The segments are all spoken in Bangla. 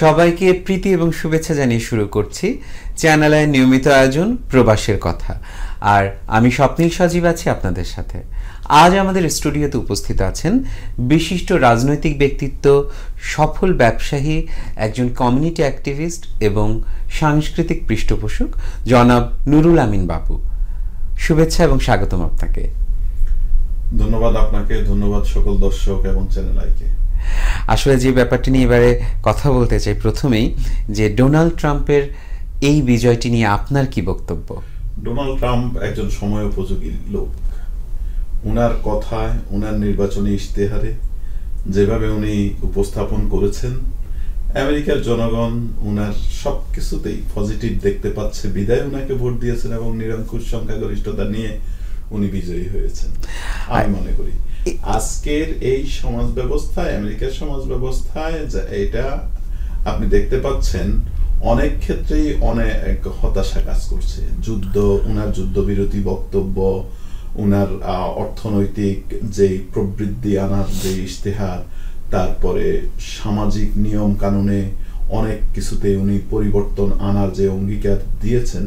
সবাইকে প্রীতি এবং শুভেচ্ছা জানিয়ে শুরু করছি চ্যানেলের নিয়মিত আয়োজন প্রবাসের কথা। আর আমি স্বপ্নিল সজীব আছি আপনাদের সাথে। আজ আমাদের স্টুডিওতে উপস্থিত আছেন বিশিষ্ট রাজনৈতিক ব্যক্তিত্ব, সফল ব্যবসায়ী, একজন কমিউনিটি অ্যাক্টিভিস্ট এবং সাংস্কৃতিক পৃষ্ঠপোষক জনাব নুরুল আমিন বাবু। শুভেচ্ছা এবং স্বাগতম আপনাকে। ধন্যবাদ আপনাকে, ধন্যবাদ সকল দর্শক এবং চ্যানেল আইকে। আসলে যে ব্যাপারটি নিয়ে এবারে কথা বলতে চাই প্রথমেই, যে ডোনাল্ড ট্রাম্পের এই বিজয়টি নিয়ে আপনার কি বক্তব্য? ডোনাল্ড ট্রাম্প একজন সময় উপযোগী লোক। উনার কথায়, উনার নির্বাচনী ইশতেহারে যেভাবে উনি উপস্থাপন করেছেন, আমেরিকার জনগণ উনার সবকিছুতেই পজিটিভ দেখতে পাচ্ছে, বিদায় উনাকে ভোট দিয়েছেন এবং নিরঙ্কুশ সংখ্যাগরিষ্ঠতা নিয়ে উনি বিজয়ী হয়েছেন। আমি মনে করি আজকের এই সমাজ ব্যবস্থায়, আমেরিকার সমাজ ব্যবস্থায় এটা আপনি দেখতে পাচ্ছেন অনেক ক্ষেত্রেই অনেক হতাশা কাজ করছে। উনার যুদ্ধবিরতি বক্তব্য, উনার অর্থনৈতিক যে প্রবৃদ্ধি আনার যে ইশতেহার, তারপরে সামাজিক নিয়ম কানুনে অনেক কিছুতে উনি পরিবর্তন আনার যে অঙ্গীকার দিয়েছেন,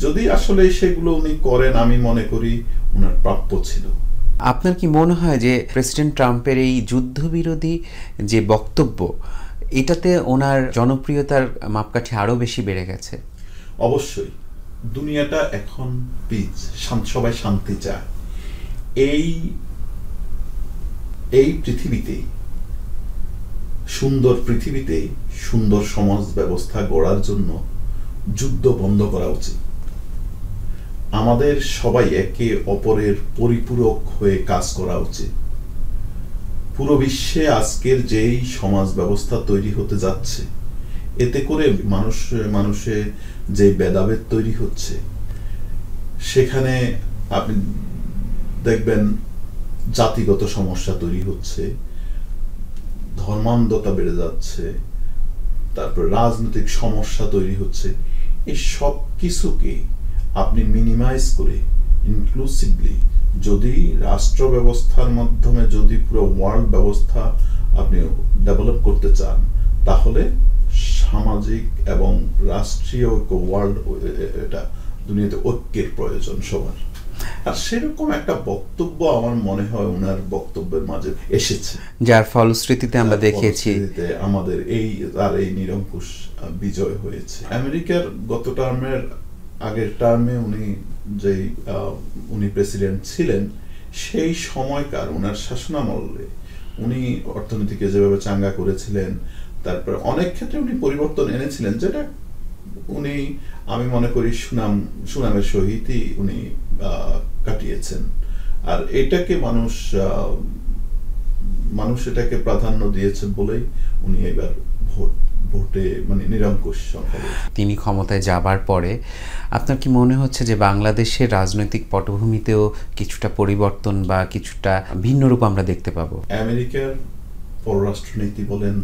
যদি আসলে সেগুলো উনি করেন, আমি মনে করি উনার প্রাপ্য ছিল। আপনার কি মনে হয় যে প্রেসিডেন্ট ট্রাম্পের এই যুদ্ধবিরোধী যে বক্তব্য, এটাতে ওনার জনপ্রিয়তার মাপকাঠি আরো বেশি বেড়ে গেছে? অবশ্যই। দুনিয়াটা এখন পিচ, সবাই শান্তি চায়। এই পৃথিবীতে, সুন্দর পৃথিবীতে সুন্দর সমাজ ব্যবস্থা গড়ার জন্য যুদ্ধ বন্ধ করা উচিত। আমাদের সবাই একে অপরের পরিপূরক হয়ে কাজ করা উচিত। পুরো বিশ্বে আজকের যেই সমাজ ব্যবস্থা তৈরি হতে যাচ্ছে, এতে করে মানুষে যে ভেদাভেদ তৈরি হচ্ছে, সেখানে আপনি দেখবেন জাতিগত সমস্যা তৈরি হচ্ছে, ধর্মান্ধতা বেড়ে যাচ্ছে, তারপর রাজনৈতিক সমস্যা তৈরি হচ্ছে। এই সব কিছুকে আপনি মিনিমাইজ করে ইনক্লুসিভলি যদি রাষ্ট্র ব্যবস্থার মাধ্যমে যদি পুরো ওয়ার্ল্ড ব্যবস্থা আপনি ডেভেলপ করতে চান, তাহলে সামাজিক এবং রাষ্ট্রীয় ওয়ার্ল্ড, এটা দুনিয়াতে ঐক্যের প্রয়োজন সবার। আর সেরকম একটা বক্তব্য আমার মনে হয় ওনার বক্তব্যের মাঝে এসেছে, যার ফলশ্রুতিতে আমরা দেখেছি আমাদের এই নিরঙ্কুশ বিজয় হয়েছে। আমেরিকার গত টার্মের আগের টার্মে উনি প্রেসিডেন্ট ছিলেন, সেই সময়কার ওনার শাসনামলে উনি অর্থনীতিকে যেভাবে চাঙ্গা করেছিলেন, তারপর অনেক ক্ষেত্রে উনি পরিবর্তন এনেছিলেন, যেটা উনি, আমি মনে করি, সুনামের সহিতই উনি কাটিয়েছেন। আর এটাকে মানুষ এটাকে প্রাধান্য দিয়েছে বলেই উনি এবার ভোটে মানে নিরঙ্কুশ সংখ্যা। তিনি ক্ষমতায় যাবার পরে আপনার কি মনে হচ্ছে যে বাংলাদেশের রাজনৈতিক পটভূমিতেও কিছুটা পরিবর্তন বা কিছুটা ভিন্ন রূপ আমরা দেখতে পাবো? আমেরিকার পররাষ্ট্রনীতি বলেন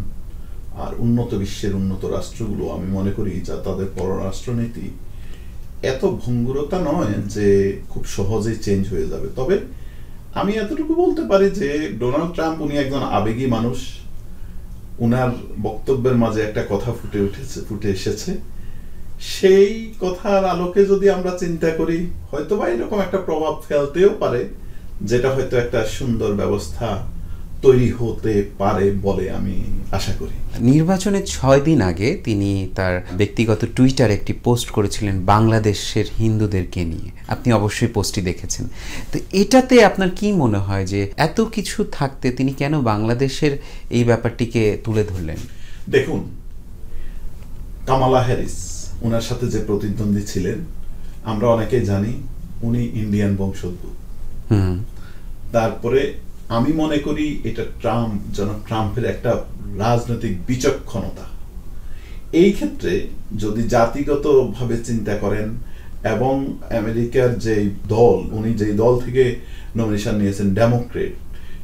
আর উন্নত বিশ্বের উন্নত রাষ্ট্রগুলো, আমি মনে করি যা তাদের পররাষ্ট্রনীতি এত ভঙ্গুরতা নয় যে খুব সহজেই চেঞ্জ হয়ে যাবে। তবে আমি এতটুকু বলতে পারি যে ডোনাল্ড ট্রাম্প উনি একজন আবেগী মানুষ। উনার বক্তব্যের মাঝে একটা কথা ফুটে এসেছে, সেই কথার আলোকে যদি আমরা চিন্তা করি, হয়তো বা এরকম একটা প্রভাব ফেলতেও পারে, যেটা হয়তো একটা সুন্দর ব্যবস্থা তৈরি হতে পারে বলে আমি আশা করি। নির্বাচনের 6 দিন আগে তিনি তার ব্যক্তিগত টুইটারে একটি পোস্ট করেছিলেন বাংলাদেশের হিন্দুদেরকে নিয়ে। আপনি অবশ্যই পোস্টটি দেখেছেন। তো এটাতে আপনার কি মনে হয় যে এত কিছু থাকতে তিনি কেন বাংলাদেশের এই ব্যাপারটিকে তুলে ধরলেন? দেখুন, কামালা হ্যারিস, ওনার সাথে যে প্রতিদ্বন্দ্বী ছিলেন, আমরা অনেকেই জানি উনি ইন্ডিয়ান বংশোদ্ভূত। তারপরে আমি মনে করি এটা ট্রাম্পের একটা রাজনৈতিক বিচক্ষণতা। এই ক্ষেত্রে যদি জাতিগতভাবে চিন্তা করেন এবং আমেরিকার যে দল, উনি যে দল থেকে নমিনেশন নিয়েছেন, ডেমোক্রেট,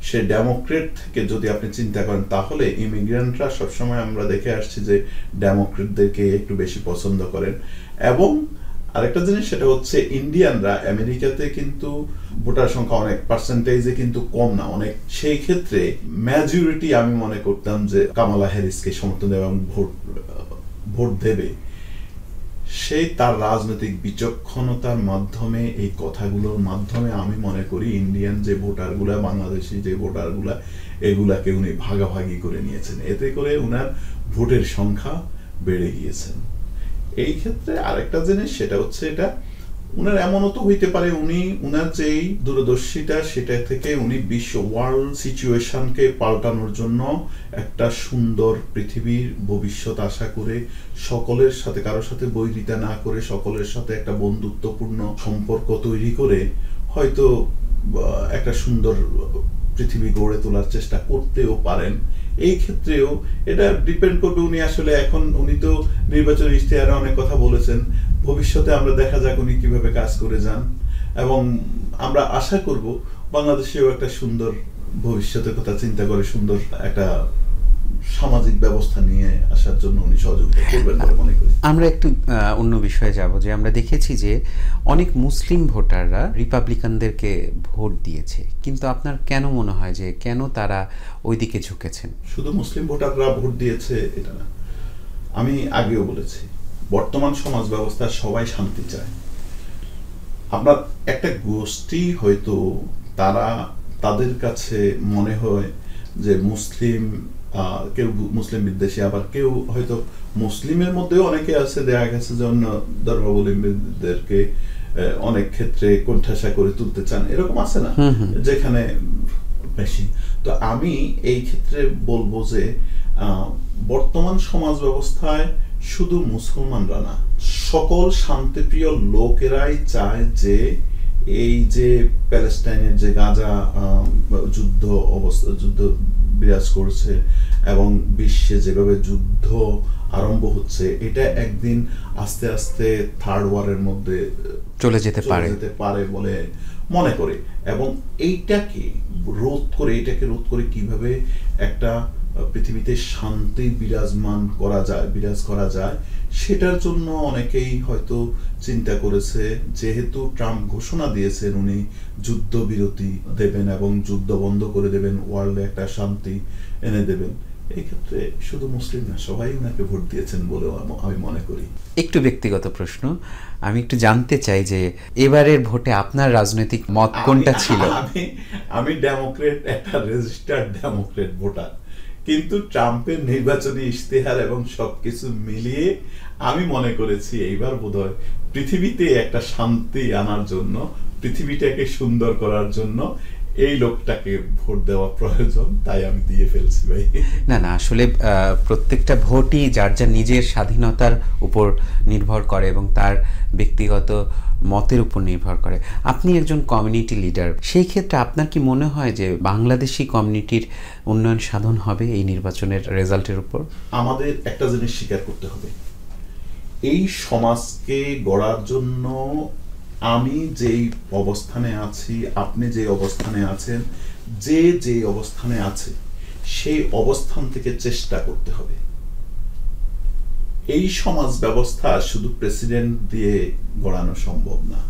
সে ডেমোক্রেট থেকে যদি আপনি চিন্তা করেন, তাহলে ইমিগ্রেন্টরা সবসময় আমরা দেখে আসছি যে ডেমোক্রেটদেরকে একটু বেশি পছন্দ করেন। এবং আরেকটা জিনিস, সেটা হচ্ছে ইন্ডিয়ানরা আমেরিকাতে কিন্তু ভোটার সংখ্যা অনেক পার্সেন্টেজে কিন্তু কম না, অনেক। সেই ক্ষেত্রে মেজরিটি আমি মনে করতাম যে কামালা হ্যারিসকে সমর্থন এবং ভোট ভোট দেবে, সে তার রাজনৈতিক বিচক্ষণতার মাধ্যমে, এই কথাগুলোর মাধ্যমে আমি মনে করি ইন্ডিয়ান যে ভোটারগুলা, বাংলাদেশি যে ভোটারগুলা, এগুলাকে উনি ভাগাভাগি করে নিয়েছেন। এতে করে উনার ভোটের সংখ্যা বেড়ে গিয়েছেন। এই ক্ষেত্রে আরেকটা জিনিস, সেটা হচ্ছে এটা উনার এমনও তো হইতে পারে উনি উনার যেই দূরদর্শিতা, সেটা থেকে উনি বিশ্ব ওয়ার্ল্ড সিচুয়েশনকে পাল্টানোর জন্য একটা সুন্দর পৃথিবীর ভবিষ্যৎ আশা করে, সকলের সাথে, কারোর সাথে বৈরিতা না করে, সকলের সাথে একটা বন্ধুত্বপূর্ণ সম্পর্ক তৈরি করে হয়তো একটা সুন্দর পৃথিবী গড়ে তোলার চেষ্টা করতেও পারেন। এই ক্ষেত্রেও এটা ডিপেন্ড করবে উনি আসলে, এখন উনি তো নির্বাচন ইশতেহারে অনেক কথা বলেছেন, ভবিষ্যতে আমরা দেখা যাক উনি কিভাবে কাজ করে যান, এবং আমরা আশা করব বাংলাদেশেও একটা সুন্দর ভবিষ্যতের কথা চিন্তা করে সুন্দর একটা সামাজিক ব্যবস্থা নিয়ে আসার জন্য উনি সহযোগিতা করবেন বলে মনে করি। আমরা একটু অন্য বিষয়ে যাব, যে আমরা দেখেছি যে অনেক মুসলিম ভোটাররা রিপাবলিকানদেরকে ভোট দিয়েছে, কিন্তু আপনার কেন মনে হয় যে কেন তারা ওইদিকে ঝুঁকেছেন? শুধু মুসলিম ভোটাররা ভোট দিয়েছে এটা না, আমি আগেও বলেছি বর্তমান সমাজ ব্যবস্থায় সবাই শান্তি চায়। আপনার একটা গোষ্ঠী হয়তো তাদের কাছে মনে হয় যে মুসলিম, কেউ মুসলিম বিদ্বেষী, আবার কেউ হয়তো মুসলিমের মধ্যেও অনেকে আছে দেখা গেছে যে অন্য ধর্মাবলম্বীদেরকে অনেক ক্ষেত্রে কোণঠাসা করে তুলতে চান, এরকম আছে না, যেখানে বেশি। তো আমি এই ক্ষেত্রে বলবো যে বর্তমান সমাজ ব্যবস্থায় শুধু মুসলমানরা না, সকল শান্তিপ্রিয় লোকেরাই চায় যে এই যে প্যালেস্টাইনের যে গাজা যুদ্ধ বিরাজ করছে এবং বিশ্বে যেভাবে যুদ্ধ আরম্ভ হচ্ছে, এটা একদিন আস্তে আস্তে থার্ড ওয়ারের মধ্যে চলে যেতে পারে বলে মনে করে, এবং এটাকে রোধ করে কিভাবে একটা পৃথিবীতে শান্তি বিরাজ করা যায় সেটার জন্য অনেকেই হয়তো চিন্তা করেছে। যেহেতু ট্রাম্প ঘোষণা দিয়েছেন উনি যুদ্ধবিরতি দেবেন এবং যুদ্ধ বন্ধ করে দেবেন, ওয়ার্ল্ডে একটা শান্তি এনে দেবেন, এই ক্ষেত্রে শুধু মুসলিম না, সবাই ওনাকে ভোট দিয়েছেন বলে আমি মনে করি। একটু ব্যক্তিগত প্রশ্ন, আমি একটু জানতে চাই যে এবারের ভোটে আপনার রাজনৈতিক মত কোনটা ছিল? আমি ডেমোক্রেট, একটা রেজিস্টার্ড ডেমোক্রেট ভোটার, কিন্তু ট্রাম্পের নির্বাচনী ইশতেহার এবং সবকিছু মিলিয়ে আমি মনে করেছি এইবার বোধহয় পৃথিবীতে একটা শান্তি আনার জন্য, পৃথিবীটাকে সুন্দর করার জন্য এই লোকটাকে ভোট দেওয়া প্রয়োজন, তাই আমি দিয়ে ফেলছি ভাই। না, আসলে প্রত্যেকটা ভোটই যার যার নিজের স্বাধীনতার উপর নির্ভর করে এবং তার ব্যক্তিগত মতের উপর নির্ভর করে। আপনি একজন কমিউনিটি লিডার, সেই ক্ষেত্রে আপনার কি মনে হয় যে বাংলাদেশি কমিউনিটির উন্নয়ন সাধন হবে এই নির্বাচনের রেজাল্টের উপর? আমাদের একটা জিনিস স্বীকার করতে হবে, এই সমাজকে গড়ার জন্য আমি যেই অবস্থানে আছি, আপনি যে অবস্থানে আছেন, যে অবস্থানে আছে, সেই অবস্থান থেকে চেষ্টা করতে হবে। এই সমাজ ব্যবস্থা শুধু প্রেসিডেন্ট দিয়ে গড়ানো সম্ভব না।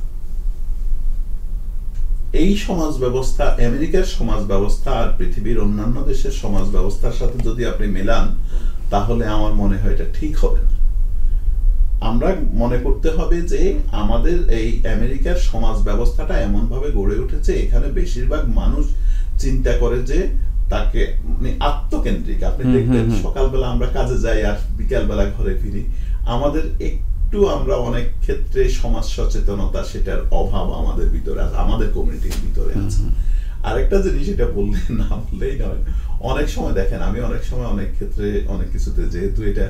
এই সমাজ ব্যবস্থা আমেরিকার সমাজ ব্যবস্থা আর পৃথিবীর অন্যান্য দেশের সমাজ ব্যবস্থার সাথে যদি আপনি মেলান, তাহলে আমার মনে হয় এটা ঠিক হবে না। আমরা মনে করতে হবে যে আমাদের এই আমেরিকার সমাজ ব্যবস্থাটা এমন ভাবে গড়ে উঠেছে, এখানে বেশিরভাগ মানুষ চিন্তা করে যে তাকে আত্মকেন্দ্রিক। আপনি দেখবেন সকালবেলা আমরা কাজে যাই আর বিকালবেলা ঘরে ফিরি, আমাদের একটু আমরা অনেক ক্ষেত্রে সমাজ সচেতনতা, সেটার অভাব আমাদের ভিতরে আছে, আমাদের কমিউনিটির ভিতরে আছে। আরেকটা জিনিস, এটা বললে না বললেই নয়, অনেক সময় দেখেন, আমি অনেক সময় অনেক ক্ষেত্রে অনেক কিছুতে, যেহেতু এটা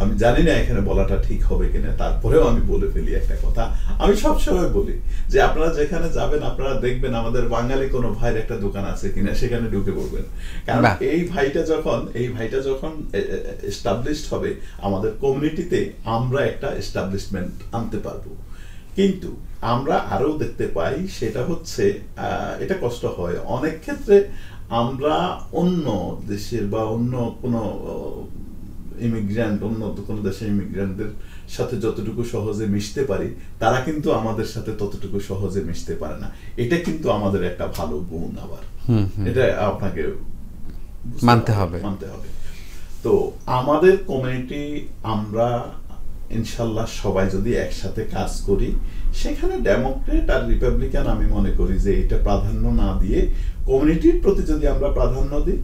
আমি জানি না এখানে বলাটা ঠিক হবে কিনা, তারপরেও আমি বলে ফেলি একটা কথা। আমি সবসময় বলি যে আপনারা যেখানে যাবেন, আপনারা দেখবেন আমাদের বাঙালি কোনো ভাইয়ের একটা দোকান আছে কিনা, সেখানে ঢুকে পড়বেন। কারণ এই ভাইটা যখন এস্টাবলিশড হবে আমাদের কমিউনিটিতে, আমরা একটা এস্টাবলিশমেন্ট আনতে পারবো। কিন্তু আমরা আরো দেখতে পাই, সেটা হচ্ছে এটা কষ্ট হয় অনেক ক্ষেত্রে, আমরা অন্য দেশের বা অন্য কোনো ইমিগ্রেন্ট, অন্য কোনো দেশের ইমিগ্রেন্টদের সাথে যতটুকু সহজে মিশতে পারি, তারা কিন্তু আমাদের সাথে ততটুকু সহজে মিশতে পারে না। এটা কিন্তু আমাদের একটা ভালো গুণ, আবার এটা আপনাকে মানতে হবে। তো আমাদের কমিউনিটি, আমরা ইনশাল্লাহ সবাই যদি একসাথে কাজ করি, সেখানে ডেমোক্রেট আর রিপাবলিকান আমি মনে করি যে এটা প্রাধান্য না দিয়ে কমিউনিটির প্রতি যদি আমরা প্রাধান্য দিই,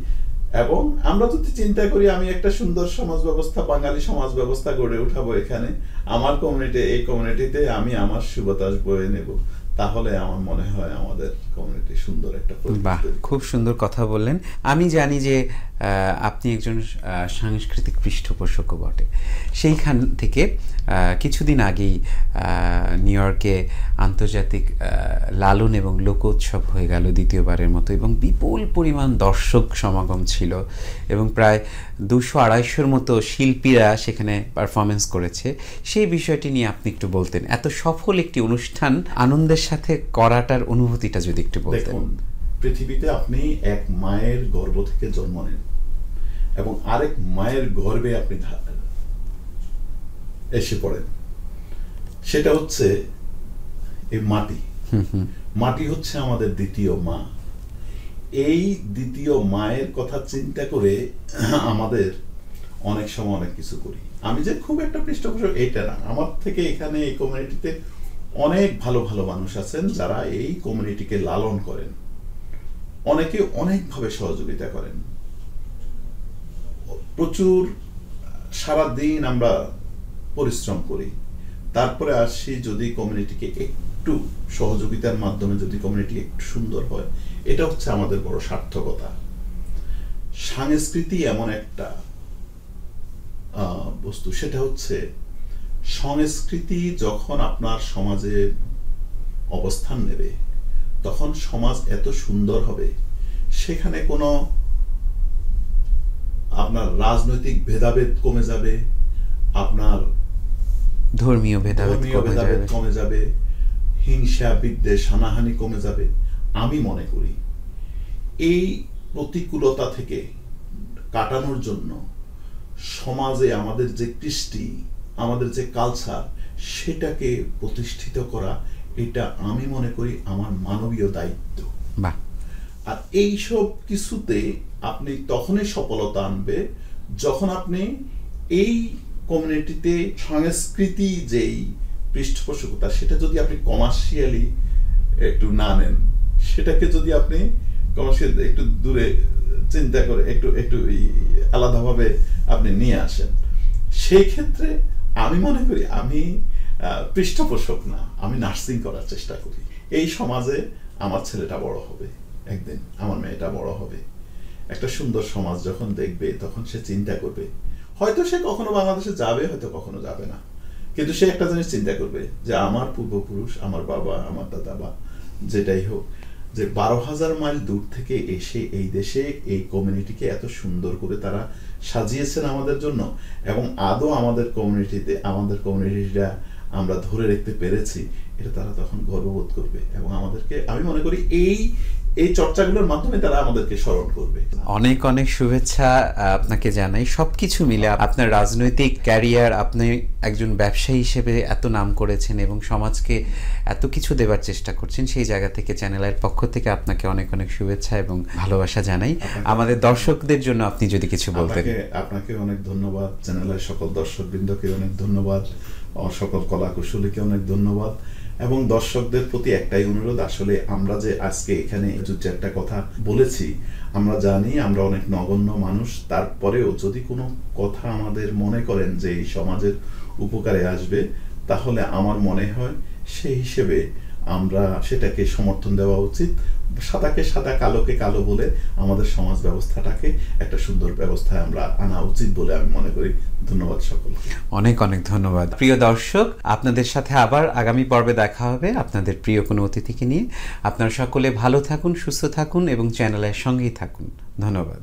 এবং আমরা যদি চিন্তা করি আমি একটা সুন্দর সমাজ ব্যবস্থা, বাঙালি সমাজ ব্যবস্থা গড়ে উঠাবো এখানে, আমার কমিউনিটি, এই কমিউনিটিতে আমি আমার সুবাতাস বয়ে নেব, তাহলে আমার মনে হয় আমাদের কমিউনিটি সুন্দর একটা বাহ, খুব সুন্দর কথা বললেন। আমি জানি যে আপনি একজন সাংস্কৃতিক পৃষ্ঠপোষকও বটে। সেইখান থেকে কিছুদিন আগেই নিউ ইয়র্কে আন্তর্জাতিক লালন এবং লোকোৎসব হয়ে গেল দ্বিতীয়বারের মতো, এবং বিপুল পরিমাণ দর্শক সমাগম ছিল এবং প্রায় 200-250-র মতো শিল্পীরা সেখানে পারফরমেন্স করেছে। সেই বিষয়টি নিয়ে আপনি একটু বলতেন, এত সফল একটি অনুষ্ঠান আনন্দের সাথে করাটার অনুভূতিটা যদি একটু বলতেন। দেখুন, পৃথিবীতে আপনি এক মায়ের গর্ভ থেকে জন্ম নেন এবং আরেক মায়ের গর্ভে আপনি এসে পড়েন, সেটা হচ্ছে এই মাটি। মাটি হচ্ছে আমাদের দ্বিতীয় মা। এই দ্বিতীয় মায়ের কথা চিন্তা করে আমাদের অনেক সময় অনেক কিছু করি। আমি যে খুব একটা পৃষ্ঠপোষক এইটা না, আমার থেকে এখানে এই কমিউনিটিতে অনেক ভালো ভালো মানুষ আছেন যারা এই কমিউনিটিকে লালন করেন, অনেকে অনেকভাবে সহযোগিতা করেন। প্রচুর সারাদিন আমরা পরিশ্রম করি, তারপরে আসি যদি কমিউনিটিকে একটু সহযোগিতার মাধ্যমে যদি কমিউনিটি একটু সুন্দর হয়, এটা হচ্ছে আমাদের বড় সার্থকতা। সংস্কৃতি এমন একটা বস্তু, সেটা হচ্ছে সংস্কৃতি যখন আপনার সমাজে অবস্থান নেবে তখন সমাজ এত সুন্দর হবে, সেখানে কোনো আপনার রাজনৈতিক ভেদাভেদ কমে যাবে, আপনার ধর্মীয় ভেদাভেদ কমে যাবে, হিংসা বিদ্বেষ হানাহানি কমে যাবে। আমি মনে করি এই প্রতিকূলতা থেকে কাটানোর জন্য সমাজে আমাদের যে কৃষ্টি, আমাদের যে কালচার, সেটাকে প্রতিষ্ঠিত করা, এটা আমি মনে করি আমার মানবীয় দায়িত্ব। আর এই সব কিছুতে আপনি তখনই সফলতা আনবে যখন আপনি এই কমিউনিটিতে সংস্কৃতি যেই পৃষ্ঠপোষকতা, সেটা যদি আপনি কমার্শিয়ালি একটু না নেন, সেটাকে যদি আপনি কমার্শিয়াল একটু দূরে চিন্তা করে একটু একটু আলাদাভাবে আপনি নিয়ে আসেন, সেই ক্ষেত্রে আমি মনে করি আমি পৃষ্ঠপোষক না, আমি নার্সিং করার চেষ্টা করি। এই সমাজে আমার ছেলেটা বড় হবে একদিন, আমার মেয়েটা বড় হবে, একটা সুন্দর সমাজ যখন দেখবে তখন সে চিন্তা করবে, হয়তো সে কখনো বাংলাদেশে যাবে, হয়তো কখনো যাবে না, কিন্তু সে একটা জিনিস চিন্তা করবে যে আমার পূর্বপুরুষ, আমার বাবা, আমার দাদা বা যেটাই হোক, যে 12,000 মাইল দূর থেকে এসে এই দেশে এই কমিউনিটিকে এত সুন্দর করে তারা সাজিয়েছেন আমাদের জন্য, এবং আদৌ আমাদের কমিউনিটিটা আমরা ধরে রাখতে পেরেছি, এটা তারা তখন গর্ববোধ করবে এবং আমাদেরকে, আমি মনে করি এই চর্চাগুলোর মাধ্যমে তারা আমাদেরকে স্মরণ করবে। অনেক অনেক শুভেচ্ছা আপনাকে জানাই। সবকিছু মিলে আপনার রাজনৈতিক ক্যারিয়ার, আপনি একজন ব্যবসায়ী হিসেবে এত নাম করেছেন এবং সমাজকে এত কিছু দেবার চেষ্টা করছেন, সেই জায়গা থেকে চ্যানেলের পক্ষ থেকে আপনাকে অনেক অনেক শুভেচ্ছা এবং ভালোবাসা জানাই। আমাদের দর্শকদের জন্য আপনি যদি কিছু বলতেন। আপনাকে অনেক ধন্যবাদ, চ্যানেলের সকল দর্শকবৃন্দকে অনেক ধন্যবাদ, সকল কলাকুশলীকে অনেক ধন্যবাদ, এবং দর্শকদের প্রতি একটাই অনুরোধ, আসলে আমরা যে আজকে এখানে একটা কথা বলেছি, আমরা জানি আমরা অনেক নগণ্য মানুষ, তারপরেও যদি কোনো কথা আমাদের মনে করেন যে এই সমাজের উপকারে আসবে, তাহলে আমার মনে হয় সেই হিসেবে আমরা সেটাকে সমর্থন দেওয়া উচিত। সাদাকে সাদা, কালোকে কালো বলে আমাদের সমাজ ব্যবস্থাটাকে একটা সুন্দর ব্যবস্থায় আমরা আনা উচিত বলে আমি মনে করি। ধন্যবাদ সকলকে, অনেক অনেক ধন্যবাদ। প্রিয় দর্শক, আপনাদের সাথে আবার আগামী পর্বে দেখা হবে আপনাদের প্রিয় কোনো অতিথিকে নিয়ে। আপনারা সকলে ভালো থাকুন, সুস্থ থাকুন এবং চ্যানেলের সঙ্গেই থাকুন। ধন্যবাদ।